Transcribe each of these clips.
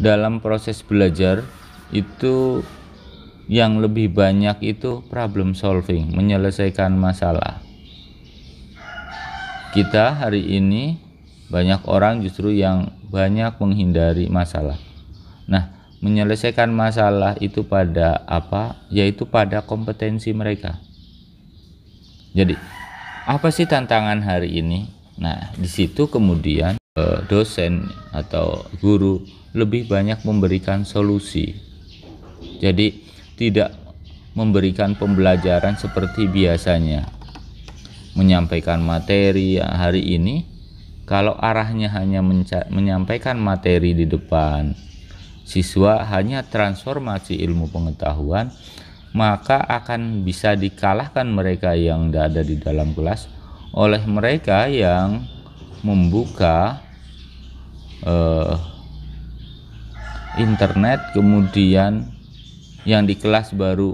dalam proses belajar itu yang lebih banyak itu problem solving, menyelesaikan masalah. Kita hari ini banyak orang justru yang banyak menghindari masalah. Nah, menyelesaikan masalah itu pada apa? Yaitu pada kompetensi mereka. Jadi, apa sih tantangan hari ini? Nah, di situ kemudian dosen atau guru lebih banyak memberikan solusi. Jadi tidak memberikan pembelajaran seperti biasanya, menyampaikan materi hari ini. Kalau arahnya hanya menyampaikan materi di depan, siswa hanya transformasi ilmu pengetahuan, maka akan bisa dikalahkan mereka yang ada di dalam kelas oleh mereka yang membuka internet, kemudian yang di kelas baru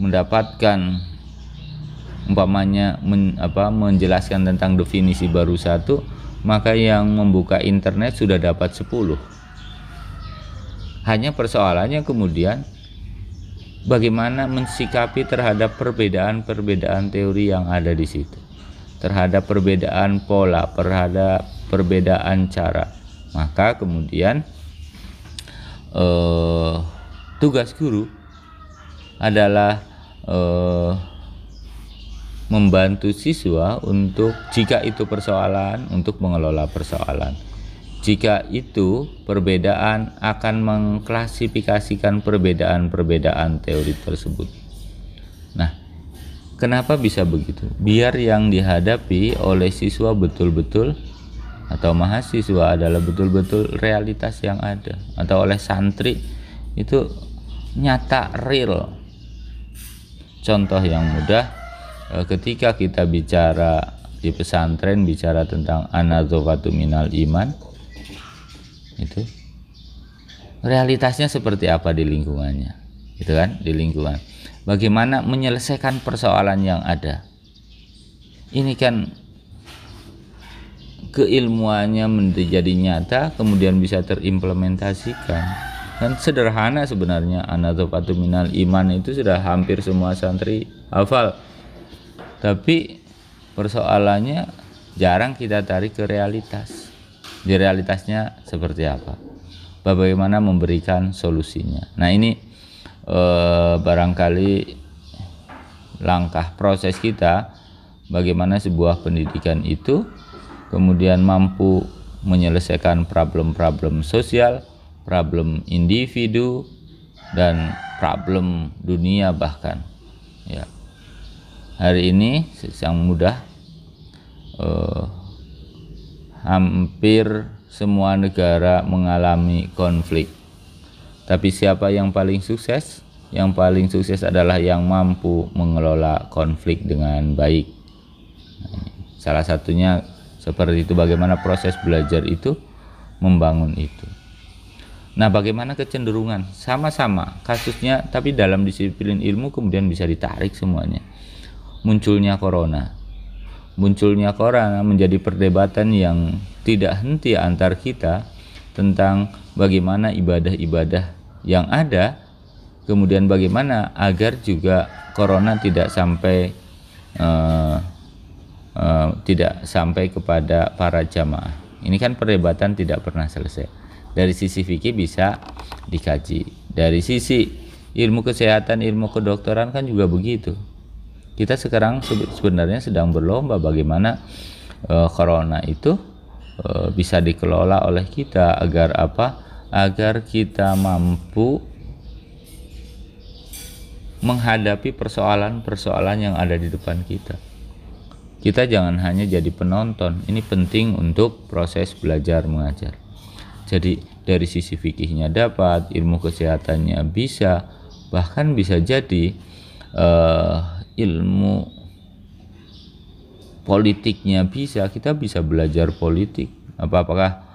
mendapatkan umpamanya menjelaskan tentang definisi baru satu, maka yang membuka internet sudah dapat 10. Hanya persoalannya kemudian bagaimana mensikapi terhadap perbedaan-perbedaan teori yang ada di situ, terhadap perbedaan pola, terhadap perbedaan cara. Maka kemudian tugas guru adalah membantu siswa untuk, jika itu persoalan, untuk mengelola persoalan. Jika itu perbedaan, akan mengklasifikasikan perbedaan-perbedaan teori tersebut. Nah, kenapa bisa begitu? Biar yang dihadapi oleh siswa betul-betul, atau mahasiswa adalah betul-betul realitas yang ada, atau oleh santri itu nyata, real. Contoh yang mudah, ketika kita bicara di pesantren, bicara tentang an-nadzafatu minal iman, itu realitasnya seperti apa di lingkungannya, gitu kan, di lingkungan. Bagaimana menyelesaikan persoalan yang ada. Ini kan keilmuannya menjadi nyata, kemudian bisa terimplementasikan. Dan sederhana sebenarnya, an-nadzafatu minal iman itu sudah hampir semua santri hafal. Tapi persoalannya jarang kita tarik ke realitas. Di realitasnya seperti apa? Bagaimana memberikan solusinya. Nah, ini barangkali langkah proses kita, bagaimana sebuah pendidikan itu kemudian mampu menyelesaikan problem-problem sosial, problem individu, dan problem dunia bahkan. Ya. Hari ini yang mudah, hampir semua negara mengalami konflik. Tapi siapa yang paling sukses? Yang paling sukses adalah yang mampu mengelola konflik dengan baik. Salah satunya seperti itu, bagaimana proses belajar itu membangun itu. Nah, bagaimana kecenderungan? Sama-sama kasusnya, tapi dalam disiplin ilmu kemudian bisa ditarik semuanya. Munculnya corona menjadi perdebatan yang tidak henti antar kita tentang bagaimana ibadah-ibadah yang ada, kemudian bagaimana agar juga corona tidak sampai kepada para jamaah. Ini kan perdebatan tidak pernah selesai. Dari sisi fikih bisa dikaji, dari sisi ilmu kesehatan, ilmu kedokteran kan juga begitu. Kita sekarang sebenarnya sedang berlomba bagaimana corona itu bisa dikelola oleh kita agar apa? Agar kita mampu menghadapi persoalan-persoalan yang ada di depan kita. Kita jangan hanya jadi penonton. Ini penting untuk proses belajar mengajar. Jadi dari sisi fikihnya dapat, ilmu kesehatannya bisa, bahkan bisa jadi ilmu politiknya bisa. Kita bisa belajar politik. Apakah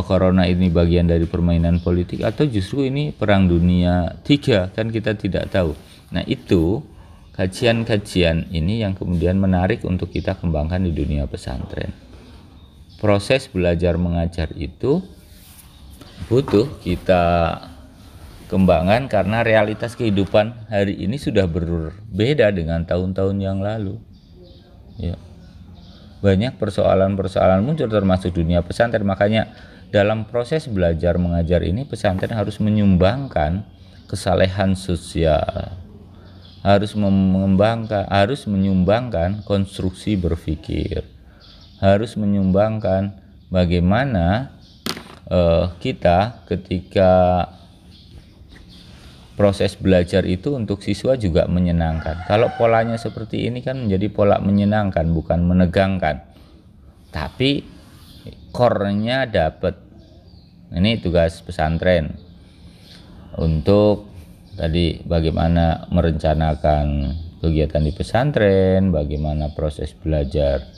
corona ini bagian dari permainan politik atau justru ini perang dunia 3, kan kita tidak tahu. Nah, itu kajian-kajian ini yang kemudian menarik untuk kita kembangkan di dunia pesantren. Proses belajar mengajar itu butuh kita kembangkan karena realitas kehidupan hari ini sudah berbeda dengan tahun-tahun yang lalu. Ya. Banyak persoalan-persoalan muncul termasuk dunia pesantren, makanya dalam proses belajar mengajar ini pesantren harus menyumbangkan kesalehan sosial, harus menyumbangkan konstruksi berpikir, harus menyumbangkan bagaimana kita ketika proses belajar itu untuk siswa juga menyenangkan. Kalau polanya seperti ini kan menjadi pola menyenangkan, bukan menegangkan. Tapi core-nya dapat. Ini tugas pesantren untuk tadi bagaimana merencanakan kegiatan di pesantren, bagaimana proses belajar